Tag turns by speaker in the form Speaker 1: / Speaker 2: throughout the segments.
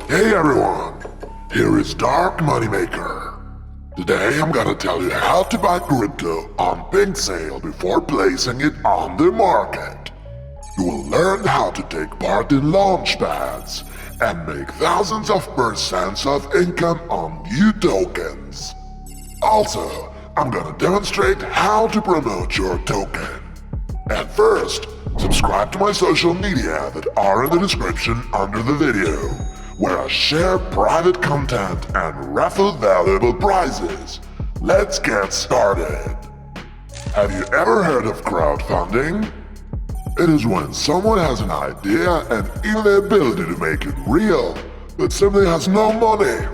Speaker 1: Hey everyone, here is Dark MoneyMaker. Today I'm gonna tell you how to buy crypto on pinksale before placing it on the market. You will learn how to take part in launchpads and make thousands of percents of income on new tokens. Also, I'm gonna demonstrate how to promote your token. And first, subscribe to my social media that are in the description under the video, where I share private content and raffle valuable prizes. Let's get started. Have you ever heard of crowdfunding? It is when someone has an idea and even the ability to make it real, but simply has no money.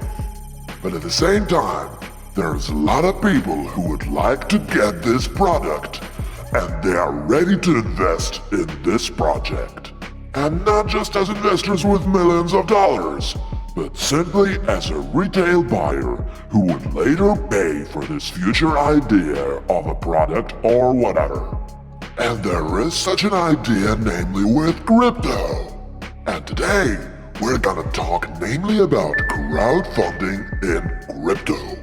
Speaker 1: But at the same time, there's a lot of people who would like to get this product, and they are ready to invest in this project. And not just as investors with millions of dollars, but simply as a retail buyer who would later pay for this future idea of a product or whatever. And there is such an idea, namely with crypto. And today, we're gonna talk namely about crowdfunding in crypto.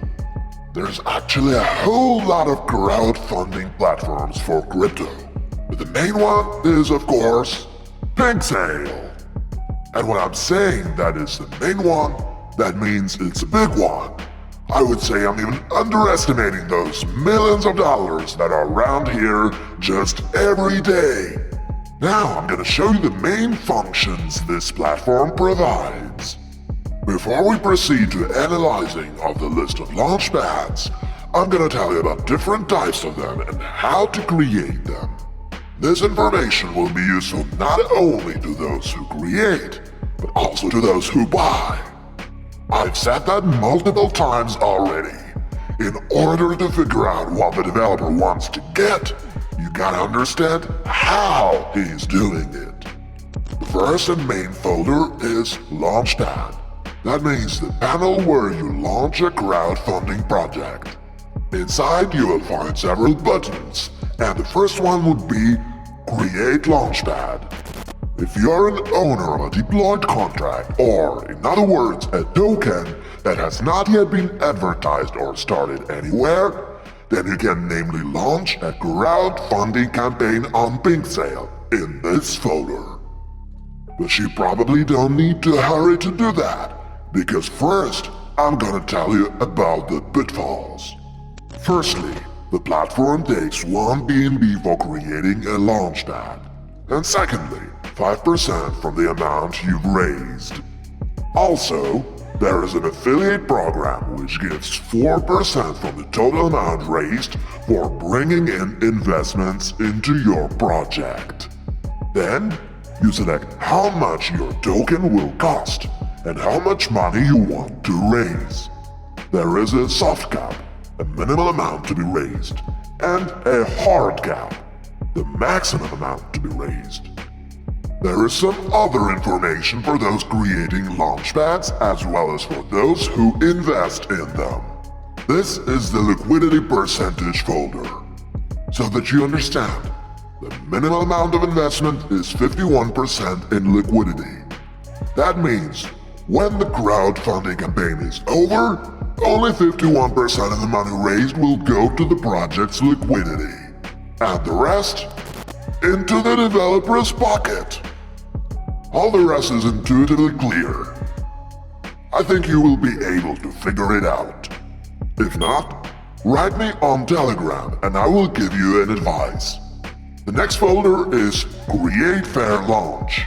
Speaker 1: There's actually a whole lot of crowdfunding platforms for crypto, but the main one is, of course, pinksale. And when I'm saying that is the main one, that means it's a big one. I would say I'm even underestimating those millions of dollars that are around here just every day. Now I'm gonna show you the main functions this platform provides. Before we proceed to analyzing of the list of launchpads, I'm gonna tell you about different types of them and how to create them. This information will be useful not only to those who create, but also to those who buy. I've said that multiple times already. In order to figure out what the developer wants to get, you gotta understand how he's doing it. The first and main folder is Launchpad. That means the panel where you launch a crowdfunding project. Inside you will find several buttons, and the first one would be Create Launchpad. If you are an owner of a deployed contract, or in other words, a token that has not yet been advertised or started anywhere, then you can namely launch a crowdfunding campaign on pinksale in this folder. But you probably don't need to hurry to do that, because first, I'm gonna tell you about the pitfalls. Firstly, the platform takes 1 BNB for creating a launchpad. And secondly, 5% from the amount you've raised. Also, there is an affiliate program which gives 4% from the total amount raised for bringing in investments into your project. Then, you select how much your token will cost and how much money you want to raise. There is a soft cap, a minimal amount to be raised, and a hard cap, the maximum amount to be raised. There is some other information for those creating launchpads as well as for those who invest in them. This is the liquidity percentage folder. So that you understand, the minimum amount of investment is 51% in liquidity. That means when the crowdfunding campaign is over, only 51% of the money raised will go to the project's liquidity, and the rest into the developer's pocket. All the rest is intuitively clear. I think you will be able to figure it out. If not, write me on Telegram and I will give you an advice. The next folder is Create Fair Launch.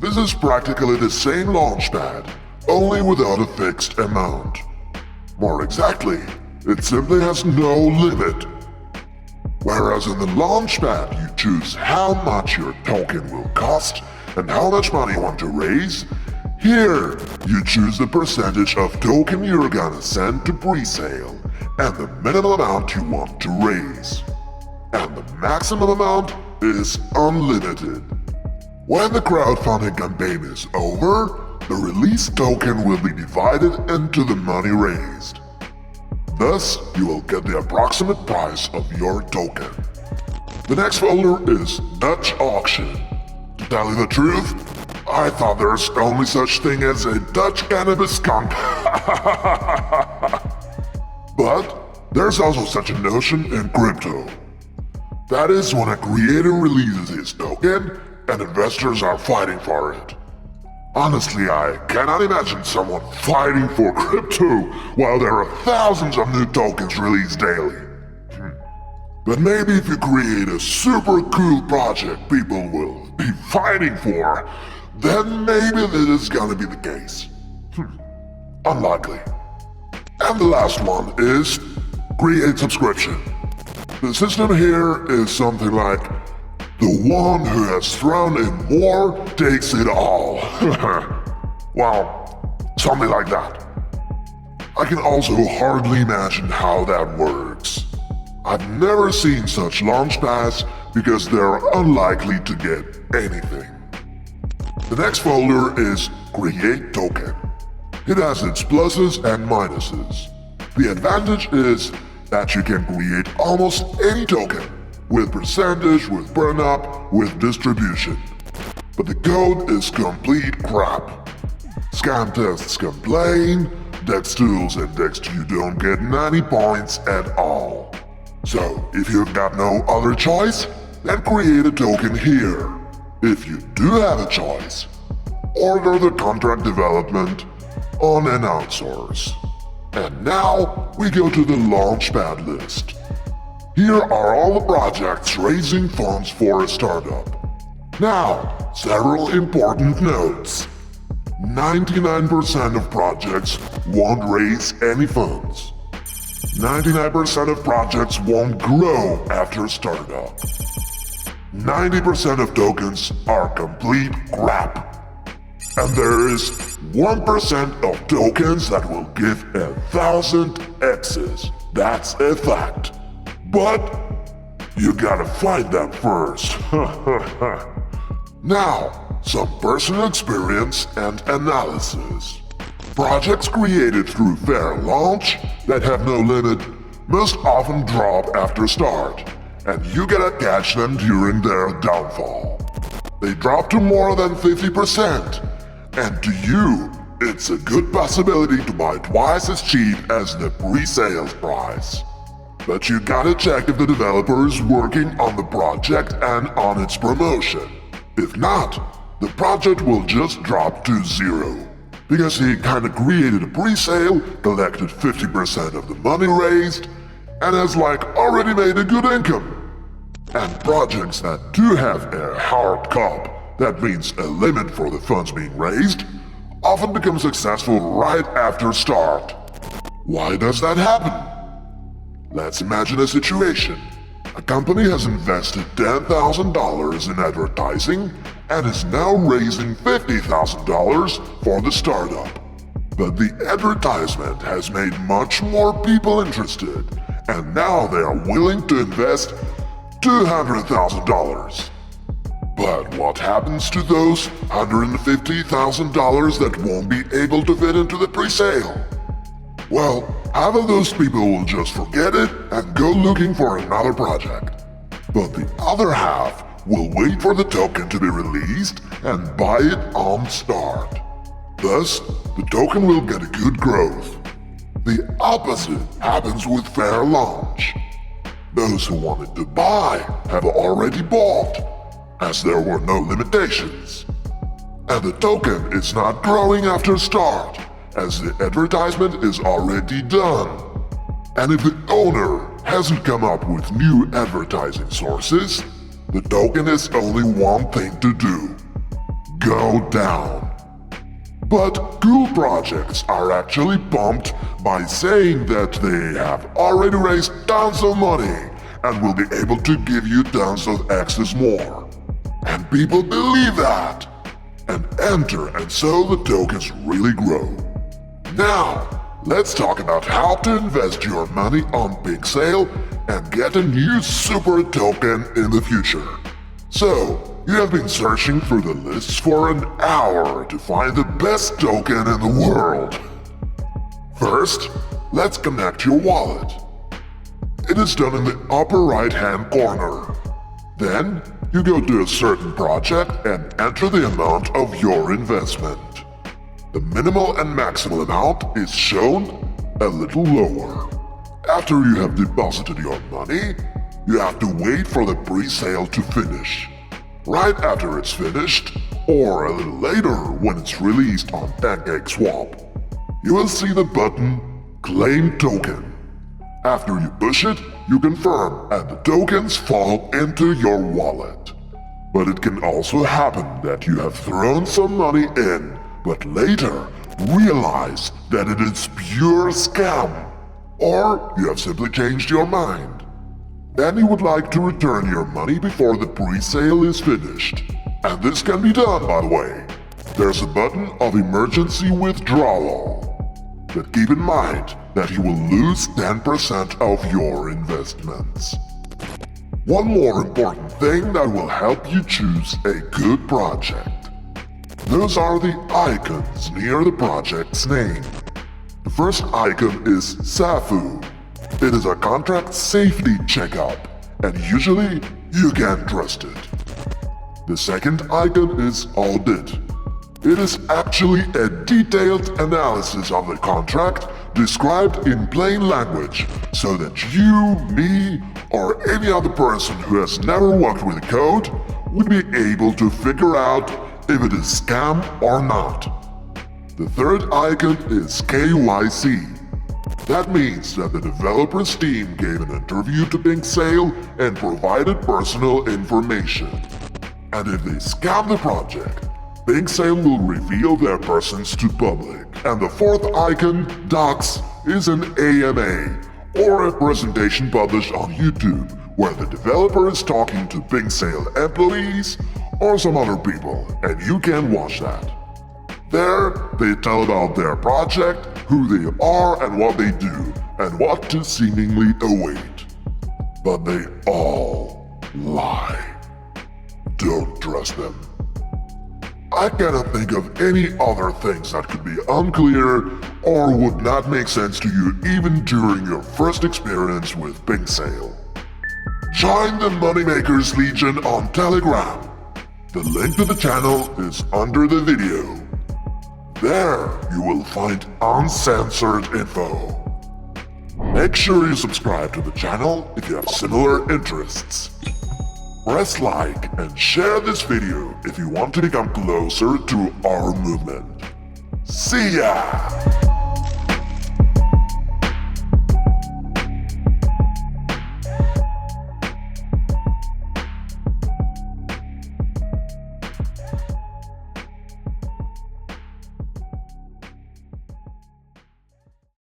Speaker 1: This is practically the same launchpad, only without a fixed amount. More exactly, it simply has no limit. Whereas in the launchpad you choose how much your token will cost and how much money you want to raise, here you choose the percentage of token you're gonna send to pre-sale and the minimum amount you want to raise. And the maximum amount is unlimited. When the crowdfunding campaign is over, the released token will be divided into the money raised. Thus, you will get the approximate price of your token. The next folder is Dutch Auction. To tell you the truth, I thought there's only such thing as a Dutch cannabis skunk. But there's also such a notion in crypto. That is when a creator releases his token and investors are fighting for it. Honestly, I cannot imagine someone fighting for crypto while there are thousands of new tokens released daily. But maybe if you create a super cool project people will be fighting for, then maybe this is gonna be the case. Unlikely. And the last one is create subscription. The system here is something like the one who has thrown in more takes it all. Well, something like that. I can also hardly imagine how that works. I've never seen such launchpads because they're unlikely to get anything. The next folder is Create Token. It has its pluses and minuses. The advantage is that you can create almost any token, with percentage, with burn-up, with distribution. But the code is complete crap. Scam tests complain, Dex tools index you don't get 90 points at all. So, if you've got no other choice, then create a token here. If you do have a choice, order the contract development on an outsource. And now we go to the Launchpad list. Here are all the projects raising funds for a startup. Now, several important notes. 99% of projects won't raise any funds. 99% of projects won't grow after startup. 90% of tokens are complete crap. And there is 1% of tokens that will give 1,000 X's. That's a fact. But you gotta find them first. Now, some personal experience and analysis. Projects created through fair launch that have no limit must often drop after start, and you gotta catch them during their downfall. They drop to more than 50%, and to you, it's a good possibility to buy twice as cheap as the pre-sale price. But you gotta check if the developer is working on the project and on its promotion. If not, the project will just drop to zero. Because he kinda created a pre-sale, collected 50% of the money raised, and has already made a good income. And projects that do have a hard cap, that means a limit for the funds being raised, often become successful right after start. Why does that happen? Let's imagine a situation. A company has invested $10,000 in advertising and is now raising $50,000 for the startup. But the advertisement has made much more people interested, and now they are willing to invest $200,000. But what happens to those $150,000 that won't be able to fit into the pre-sale? Well, half of those people will just forget it and go looking for another project. But the other half will wait for the token to be released and buy it on start. Thus, the token will get a good growth. The opposite happens with fair launch. Those who wanted to buy have already bought, as there were no limitations. And the token is not growing after start, as the advertisement is already done. And if the owner hasn't come up with new advertising sources, the token has only one thing to do: go down. But cool projects are actually pumped by saying that they have already raised tons of money and will be able to give you tons of X's more. And people believe that and enter, and so the tokens really grow. Now, let's talk about how to invest your money on pinksale and get a new super token in the future. So, you have been searching through the lists for an hour to find the best token in the world. First, let's connect your wallet. It is done in the upper right-hand corner. Then, you go to a certain project and enter the amount of your investment. The minimal and maximal amount is shown a little lower. After you have deposited your money, you have to wait for the pre-sale to finish. Right after it's finished, or a little later when it's released on PancakeSwap, you will see the button Claim Token. After you push it, you confirm and the tokens fall into your wallet. But it can also happen that you have thrown some money in, but later realize that it is pure scam. Or you have simply changed your mind. Then you would like to return your money before the pre-sale is finished. And this can be done, by the way. There's a button of emergency withdrawal. But keep in mind that you will lose 10% of your investments. One more important thing that will help you choose a good project. Those are the icons near the project's name. The first icon is SAFU. It is a contract safety checkup, and usually you can trust it. The second icon is Audit. It is actually a detailed analysis of the contract described in plain language so that you, me, or any other person who has never worked with code would be able to figure out if it is scam or not. The third icon is KYC. That means that the developer's team gave an interview to pinksale and provided personal information. And if they scam the project, pinksale will reveal their persons to public. And the fourth icon, Docs, is an AMA, or a presentation published on YouTube, where the developer is talking to pinksale employees or some other people, and you can watch that. There, they tell about their project, who they are and what they do, and what to seemingly await. But they all lie. Don't trust them. I cannot think of any other things that could be unclear or would not make sense to you even during your first experience with pinksale. Join the Moneymakers Legion on Telegram. The link to the channel is under the video. There you will find uncensored info. Make sure you subscribe to the channel if you have similar interests. Press like and share this video if you want to become closer to our movement. See ya!